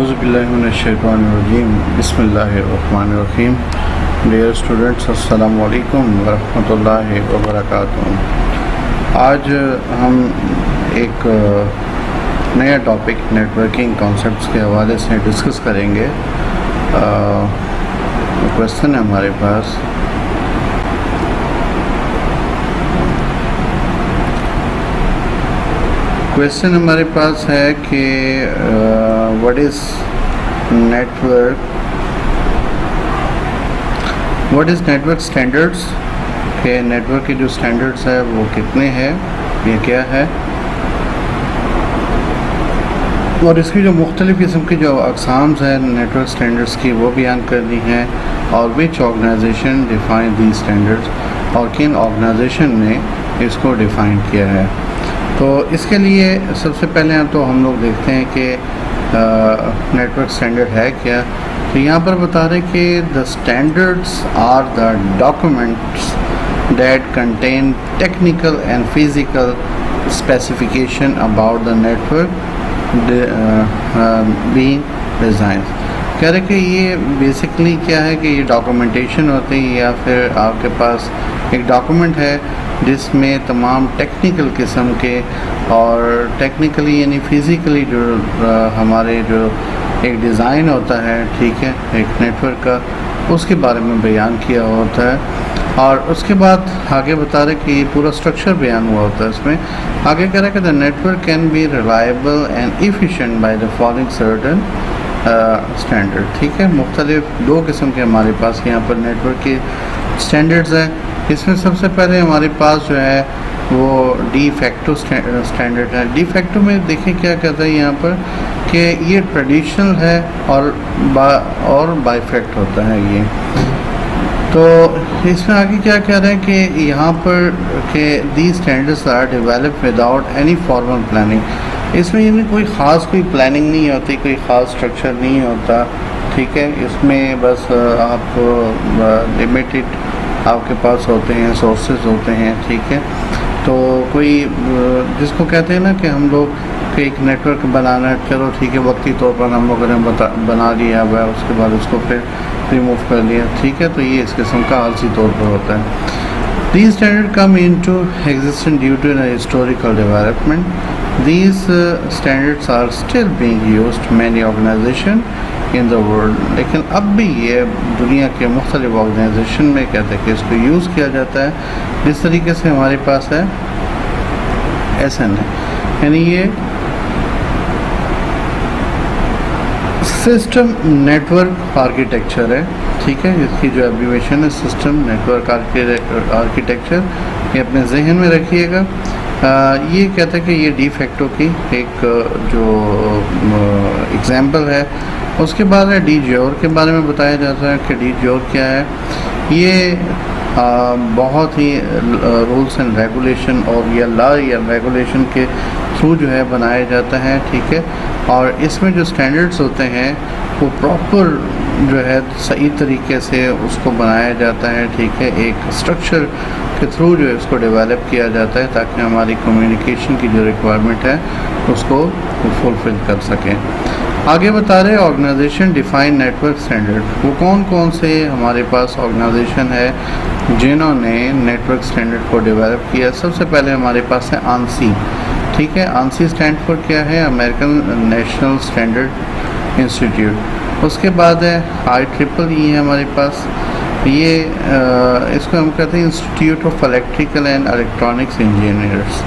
اعوذ باللہ من الشیطان الرجیم بسم اللہ الرحمن الرحیم. ڈیئر اسٹوڈنٹس، السلام علیکم ورحمۃ اللہ وبرکاتہ. آج ہم ایک نیا ٹاپک نیٹ ورکنگ کانسیپٹس کے حوالے سے ڈسکس کریں گے. کویسچن ہے ہمارے پاس. کویسچن ہمارے پاس ہے کہ what is network standards, کہ نیٹ ورک کے جو اسٹینڈرڈس ہے وہ کتنے ہیں، یہ کیا ہے، اور اس کی جو مختلف قسم کی جو اقسامز ہیں نیٹ ورک اسٹینڈرڈس کی وہ بیان کرنی ہے، اور which organization define the standards, اور کن آرگنائزیشن نے اس کو ڈیفائن کیا ہے. تو اس کے لیے سب سے پہلے تو ہم لوگ دیکھتے ہیں کہ نیٹ ورک اسٹینڈرڈ ہے کیا. تو یہاں پر بتا رہے کہ the standards are the documents that contain technical and physical specification about the network being design. کہہ رہے کہ یہ بیسکلی کیا ہے کہ یہ ڈاکومنٹیشن ہوتی ہے، یا پھر آپ کے پاس ایک ڈاکومنٹ ہے جس میں تمام ٹیکنیکل قسم کے اور ٹیکنیکلی یعنی فزیکلی جو ہمارے جو ایک ڈیزائن ہوتا ہے، ٹھیک ہے، ایک نیٹ ورک کا، اس کے بارے میں بیان کیا ہوتا ہے. اور اس کے بعد آگے بتا رہے کہ یہ پورا اسٹرکچر بیان ہوا ہوتا ہے. اس میں آگے کہہ رہا ہے کہ the network can be reliable and efficient by the following certain standard. ٹھیک ہے، مختلف دو قسم کے ہمارے پاس یہاں پر نیٹ ورک کے اسٹینڈرڈز ہیں. اس میں سب سے پہلے ہمارے پاس جو ہے وہ ڈی فیکٹو اسٹینڈرڈ ہے. ڈی فیکٹو میں دیکھیں کیا کہتا ہے یہاں پر کہ یہ ٹریڈیشنل ہے اور بائی فیکٹ ہوتا ہے یہ. تو اس میں آگے کیا کہہ رہے ہیں کہ یہاں پر کہ the standards are develop without any formal planning. اس میں یعنی کوئی خاص کوئی پلاننگ نہیں ہوتی، کوئی خاص اسٹرکچر نہیں ہوتا. ٹھیک ہے، اس میں بس آپ لمیٹڈ آپ کے پاس ہوتے ہیں، سورسز ہوتے ہیں. ٹھیک ہے، تو کوئی جس کو کہتے ہیں نا کہ ہم لوگ کہ ایک نیٹ ورک بنانا ہے، چلو ٹھیک ہے، وقتی طور پر ہم لوگوں نے بنا لیا ہوا ہے، اس کے بعد اس کو پھر ریموو کر لیا. ٹھیک ہے، تو یہ اس قسم کا عالسی طور پر ہوتا ہے. These standards come into existence due to a historical development. These standards are still being used many organizations in the world. لیکن اب بھی یہ دنیا کے مختلف آرگنائزیشن میں کہتے ہیں کہ اس کو یوز کیا جاتا ہے جس طریقے سے ہمارے پاس ہے SN ہے، یعنی یہ سسٹم نیٹ ورک آرکیٹیکچر ہے. ٹھیک ہے، اس کی جو ایبریویشن ہے سسٹم نیٹ ورک آرکیٹیکچر، یہ اپنے ذہن میں رکھیے گا. یہ کہتا ہے کہ یہ ڈی فیکٹو کی ایک جو ایگزامپل ہے. اس کے بعد ہے ڈی جیور کے بارے میں بتایا جاتا ہے کہ ڈی جیور کیا ہے. یہ بہت ہی رولس اینڈ ریگولیشن اور یا لا یا ریگولیشن کے تھرو جو ہے بنایا جاتا ہے. ٹھیک ہے، اور اس میں جو اسٹینڈرڈس ہوتے ہیں وہ پراپر جو ہے صحیح طریقے سے اس کو بنایا جاتا ہے. ٹھیک ہے، ایک اسٹرکچر کے تھرو جو ہے اس کو ڈیولپ کیا جاتا ہے تاکہ ہماری کمیونیکیشن کی جو ریکوائرمنٹ ہے اس کو فلفل کر سکیں. آگے بتا رہے organization define network standard. وہ کون کون سے ہمارے پاس آرگنائزیشن ہے جنہوں نے نیٹ ورک اسٹینڈرڈ کو ڈیولپ کیا. سب سے پہلے ہمارے پاس ہے ANSI. ٹھیک ہے، ANSI اسٹینڈ فار کیا ہے، امریکن نیشنل اسٹینڈرڈ انسٹیٹیوٹ. اس کے بعد ہے IEEE ہے ہمارے پاس. یہ اس کو ہم کہتے ہیں institute of electrical and electronics engineers.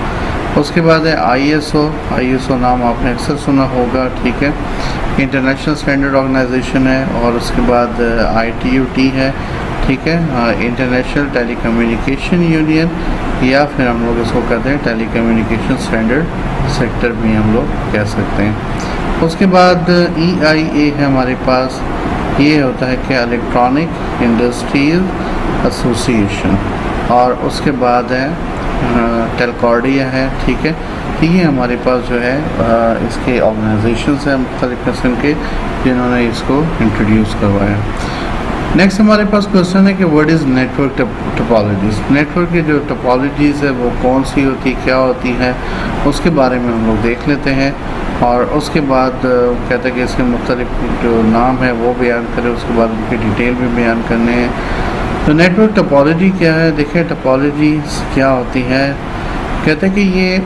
اس کے بعد ہے ISO نام آپ نے اکثر سنا ہوگا. ٹھیک ہے، انٹرنیشنل اسٹینڈرڈ آرگنائزیشن ہے. اور اس کے بعد ITU-T ہے. ٹھیک ہے، انٹرنیشنل ٹیلی کمیونیکیشن یونین، یا پھر ہم لوگ اس کو کہتے ہیں ٹیلی کمیونیکیشن اسٹینڈرڈ سیکٹر بھی ہم لوگ کہہ سکتے ہیں. اس کے بعد EIA ہے ہمارے پاس. یہ ہوتا ہے کہ الیکٹرانک انڈسٹریز ایسوسیشن. اور اس کے بعد ہے ٹیلکارڈیا ہے. ٹھیک ہے، یہ ہمارے پاس جو ہے اس کے آرگنائزیشنز ہیں مختلف قسم کے جنہوں نے اس کو انٹروڈیوس کروایا. نیکسٹ ہمارے پاس کوشچن ہے کہ what is network topologies. Network کی جو ٹپالوجیز ہے وہ کون سی ہوتی کیا ہوتی ہے اس کے بارے میں ہم لوگ دیکھ لیتے ہیں, اور اس کے بعد کہتے ہیں کہ اس کے مختلف جو نام ہے وہ بیان کریں, اس کے بعد ان کی ڈیٹیل بھی بیان کرنے ہیں. تو نیٹورک ٹپالوجی کیا ہے؟ دیکھیں ٹپالوجی کیا ہوتی ہے. کہتے ہیں کہ یہ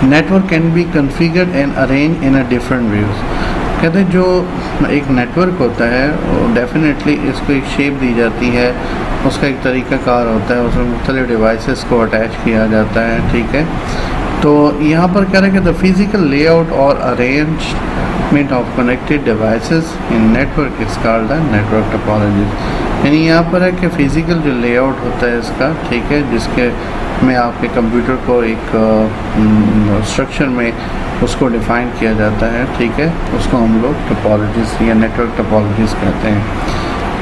network can be configured and arrange in a different views. کہتے ہیں جو ایک نیٹورک ہوتا ہے وہ ڈیفینیٹلی اس کو ایک شیپ دی جاتی ہے, اس کا ایک طریقہ کار ہوتا ہے, اس میں مختلف ڈیوائسز کو اٹیچ کیا جاتا ہے. ٹھیک ہے, تو یہاں پر کہہ رہے ہیں کہ دا فزیکل لے آؤٹ اور arrangement of connected devices in network is called the network typology. یعنی یہاں پر ہے کہ فزیکل جو لے آؤٹ ہوتا ہے اس کا, ٹھیک ہے, جس کے میں آپ کے کمپیوٹر کو ایک اسٹرکچر میں اس کو ڈیفائن کیا جاتا ہے. ٹھیک ہے, اس کو ہم لوگ ٹپالوجیز یا نیٹورک ٹپالوجیز کہتے ہیں.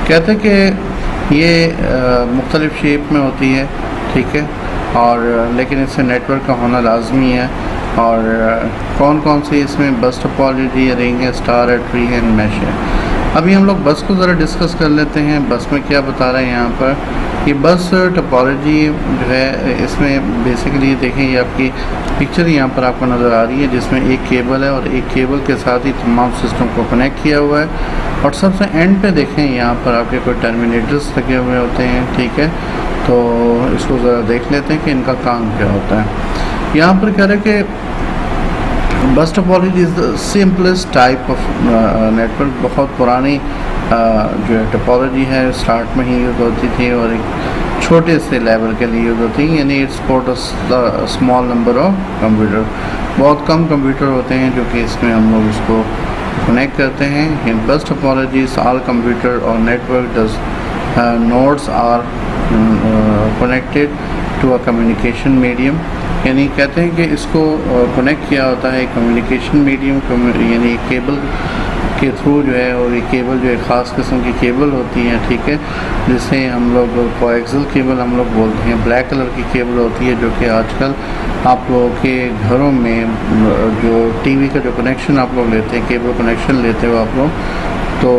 کہتے ہیں کہ یہ مختلف شیپ میں ہوتی ہے. ٹھیک ہے, اور لیکن اس سے نیٹورک کا ہونا لازمی ہے. اور کون کون سی اس میں بس ٹپالوجی, رنگ ہے, اسٹار ہے, ٹری ہے, میش ہے. ابھی ہم لوگ بس کو ذرا ڈسکس کر لیتے ہیں. بس میں کیا بتا رہے ہیں یہاں پر, یہ بس ٹپالوجی جو ہے اس میں بیسیکلی دیکھیں یہ آپ کی پکچر یہاں پر آپ کو نظر آ رہی ہے, جس میں ایک کیبل ہے اور ایک کیبل کے ساتھ ہی تمام سسٹم کو کنیکٹ کیا ہوا ہے. اور سب سے اینڈ پہ دیکھیں یہاں پر آپ کے کوئی ٹرمینیٹرز لگے ہوئے ہوتے ہیں. ٹھیک ہے, تو اس کو ذرا دیکھ لیتے ہیں کہ ان کا کام کیا ہوتا ہے. یہاں پر کہہ رہے کہ bus topology is the simplest type of network. بہت پرانی جو ہے ٹپالوجی ہے, اسٹارٹ میں ہی یوز ہوتی تھی اور ایک چھوٹے سے لیول کے لیے یوز ہوتی ہے. یعنی it's for small number of computer. بہت کم کمپیوٹر ہوتے ہیں جو کہ اس میں ہم لوگ اس کو کنیکٹ کرتے ہیں. In bus topologies all computer اور network does nodes are connected to a communication medium. یعنی کہتے ہیں کہ اس کو کنیکٹ کیا ہوتا ہے کمیونیکیشن میڈیم, یعنی کیبل کے تھرو جو ہے, اور یہ کیبل جو ایک خاص قسم کی کیبل ہوتی ہے. ٹھیک ہے, جسے ہم لوگ کوایکسل کیبل ہم لوگ بولتے ہیں. بلیک کلر کی کیبل ہوتی ہے جو کہ آج کل آپ لوگوں کے گھروں میں جو ٹی وی کا جو کنیکشن آپ لوگ لیتے ہیں, کیبل کنیکشن لیتے ہو آپ لوگ, تو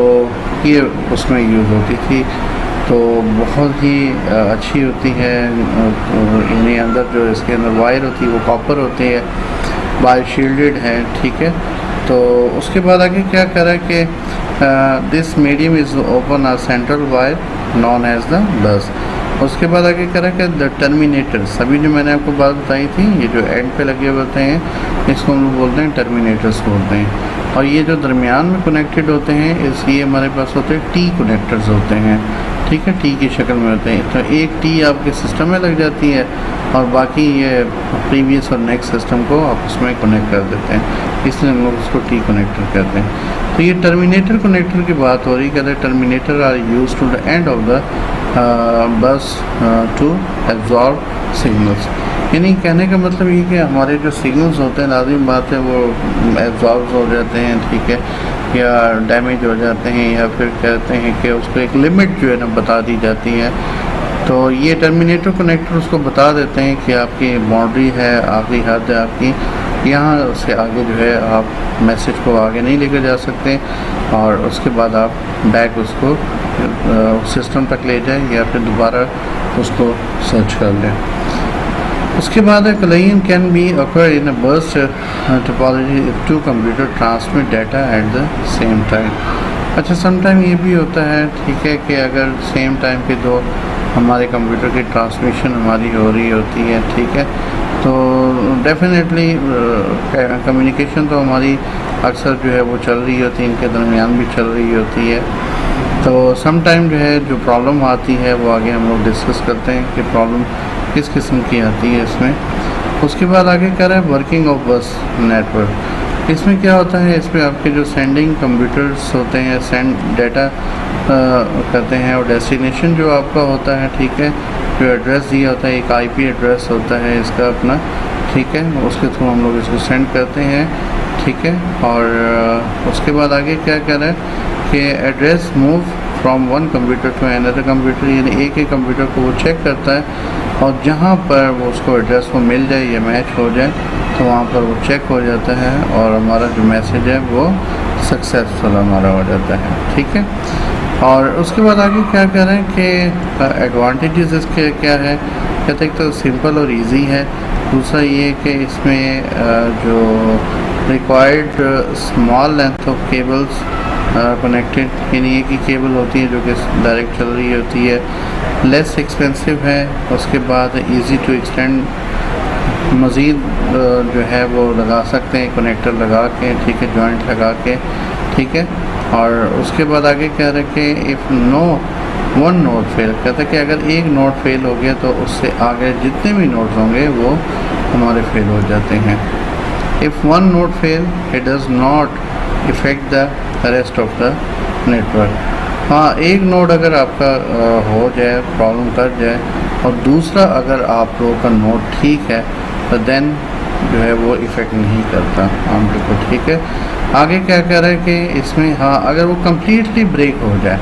یہ اس میں یوز ہوتی تھی. تو بہت ہی اچھی ہوتی ہے. یعنی اندر جو اس کے اندر وائر ہوتی ہے وہ کاپر ہوتی ہے, وائر شیلڈڈ ہے. ٹھیک ہے, تو اس کے بعد آگے کیا کر رہا ہے کہ this medium is often a central wire known as the bus. اس کے بعد آگے کہہ رہا ہے کہ دا ٹرمینیٹرس, ابھی جو میں نے آپ کو بات بتائی تھی, یہ جو اینڈ پہ لگے ہوتے ہیں اس کو ہم لوگ بولتے ہیں ٹرمینیٹرس بولتے ہیں. اور یہ جو درمیان میں کنیکٹڈ ہوتے ہیں اس یہ ہمارے پاس ہوتے ہیں ٹی کنیکٹرز ہوتے ہیں. ٹھیک ہے, ٹی کی شکل میں ہوتے ہیں. تو ایک ٹی آپ کے سسٹم میں لگ جاتی ہے اور باقی یہ پریویس اور نیکسٹ سسٹم کو آپ اس میں کنیکٹ کر دیتے ہیں, اس لیے ہم لوگ اس کو ٹی کنیکٹر کہتے ہیں. تو یہ ٹرمینیٹر کنیکٹر کی بات ہو رہی ہے. کہتے ہیں terminator are use to the end of the bus to absorb signals. یعنی کہنے کا مطلب یہ کہ ہمارے جو سگنلز ہوتے ہیں لازم بات ہے وہ ایبزارب ہو جاتے ہیں. ٹھیک ہے, یا ڈیمیج ہو جاتے ہیں, یا پھر کہتے ہیں کہ اس کو ایک لمٹ جو ہے نا بتا دی جاتی ہے. تو یہ ٹرمینیٹر کنیکٹر اس کو بتا دیتے ہیں کہ آپ کی باؤنڈری ہے, آخری حد ہے آپ کی, یہاں سے آگے جو ہے آپ میسیج کو آگے نہیں لے کے جا سکتے, اور اس کے بعد آپ بیک اس کو سسٹم تک لے جائیں یا پھر دوبارہ اس کو سرچ کر لیں. اس کے بعد collision can be occur in a burst topology if two computer transmit data at the same time. اچھا, سم ٹائم یہ بھی ہوتا ہے. ٹھیک ہے, کہ اگر سیم ٹائم پہ دو ہمارے کمپیوٹر کی ٹرانسمیشن ہماری ہو رہی ہوتی ہے. ٹھیک ہے, تو ڈیفینیٹلی کمیونیکیشن تو ہماری اکثر جو ہے وہ چل رہی ہوتی ہے, ان کے درمیان بھی چل رہی ہوتی ہے. تو سم ٹائم جو ہے جو پرابلم آتی ہے وہ آگے ہم لوگ ڈسکس کرتے ہیں کہ پرابلم کس قسم کی آتی ہے اس میں. اس کے بعد آگے کہہ رہا ہے ورکنگ آف بس نیٹورک. اس میں کیا ہوتا ہے, اس میں آپ کے جو سینڈنگ کمپیوٹرس ہوتے ہیں سینڈ ڈیٹا کرتے ہیں, اور ڈیسٹینیشن جو آپ کا ہوتا ہے, ٹھیک ہے, جو ایڈریس دیا ہوتا ہے ایک آئی پی ایڈریس ہوتا ہے اس کا اپنا. ٹھیک ہے, اس کے تھرو ہم لوگ اس کو سینڈ کرتے ہیں. ٹھیک ہے, اور اس کے بعد آگے کیا کہہ رہا ہے کہ address move from one computer to another computer. یعنی ایک ایک کمپیوٹر کو وہ چیک کرتا ہے, اور جہاں پر وہ اس کو ایڈریس وہ مل جائے یا میچ ہو جائے تو وہاں پر وہ چیک ہو جاتا ہے, اور ہمارا جو میسیج ہے وہ سکسیزفل ہمارا ہو جاتا ہے. ٹھیک ہے, اور اس کے بعد آگے کیا کہہ رہے ہیں کہ ایڈوانٹیجز اس کے کیا ہے. کہتے ہیں تو سمپل اور ایزی ہے. دوسرا یہ کہ اس میں جو required small length of cables connected یعنی ایک ہی کیبل ہوتی ہے جو کہ ڈائریکٹ چل رہی ہوتی ہے. لیس ایکسپینسو ہے. اس کے بعد ایزی ٹو ایکسٹینڈ مزید جو ہے وہ لگا سکتے ہیں کنیکٹر لگا کے, ٹھیک ہے, جوائنٹ لگا کے, ٹھیک ہے. اور اس کے بعد آگے کہہ رہے کہ اف نو ون نوڈ فیل, کہتا ہے کہ اگر ایک نوڈ فیل ہو گیا تو اس سے آگے جتنے بھی نوڈز ہوں گے وہ ہمارے فیل ہو جاتے ہیں. If one node fail it does not affect the rest of the network. ہاں, ایک نوڈ اگر آپ کا ہو جائے, پرابلم کر جائے, اور دوسرا اگر آپ لوگوں کا نوڈ ٹھیک ہے تو دین جو ہے وہ افیکٹ نہیں کرتا عام طور پر, ٹھیک ہے. آگے کیا کہہ رہے ہیں کہ اس میں ہاں اگر وہ کمپلیٹلی بریک ہو جائے,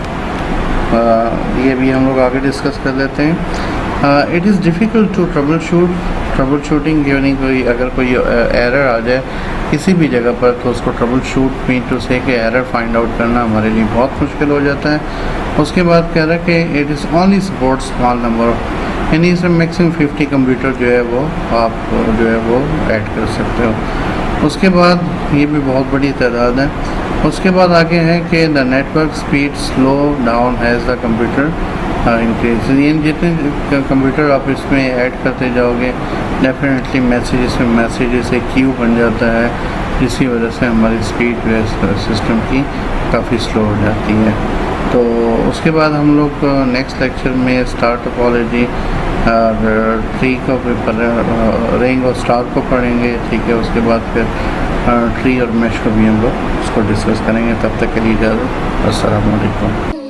یہ بھی ہم لوگ آگے ڈسکس کر لیتے ہیں. It is difficult to troubleshooting, یعنی کوئی اگر کوئی ایرر آ جائے کسی بھی جگہ پر تو اس کو ٹربل شوٹ مین ٹو سے کہ ایرر فائنڈ آؤٹ کرنا ہمارے لیے بہت مشکل ہو جاتا ہے. اس کے بعد کہہ رہا ہے کہ it is only support small number, یعنی اس میں میکسیمم 50 کمپیوٹر جو ہے وہ آپ جو ہے وہ ایڈ کر سکتے ہو. اس کے بعد یہ بھی بہت بڑی تعداد ہے. اس کے بعد آگے ہے کہ the network speed slow down has the computer increase, یعنی جتنے کمپیوٹر آپ اس میں ایڈ کرتے جاؤ گے ڈیفینیٹلی میسیجز سے کیو بن جاتا ہے, جس کی وجہ سے ہماری اسپیڈ جو ہے سسٹم کی کافی سلو ہو جاتی ہے. تو اس کے بعد ہم لوگ نیکسٹ لیکچر میں اسٹار ٹوپالوجی اور ٹری کو رنگ اور اسٹار کو پڑھیں گے, ٹھیک ہے. اس کے بعد پھر ٹری اور میش کو بھی ہم لوگ اس کو ڈسکس کریں گے. تب تک کے لیے اجازت, السلام علیکم.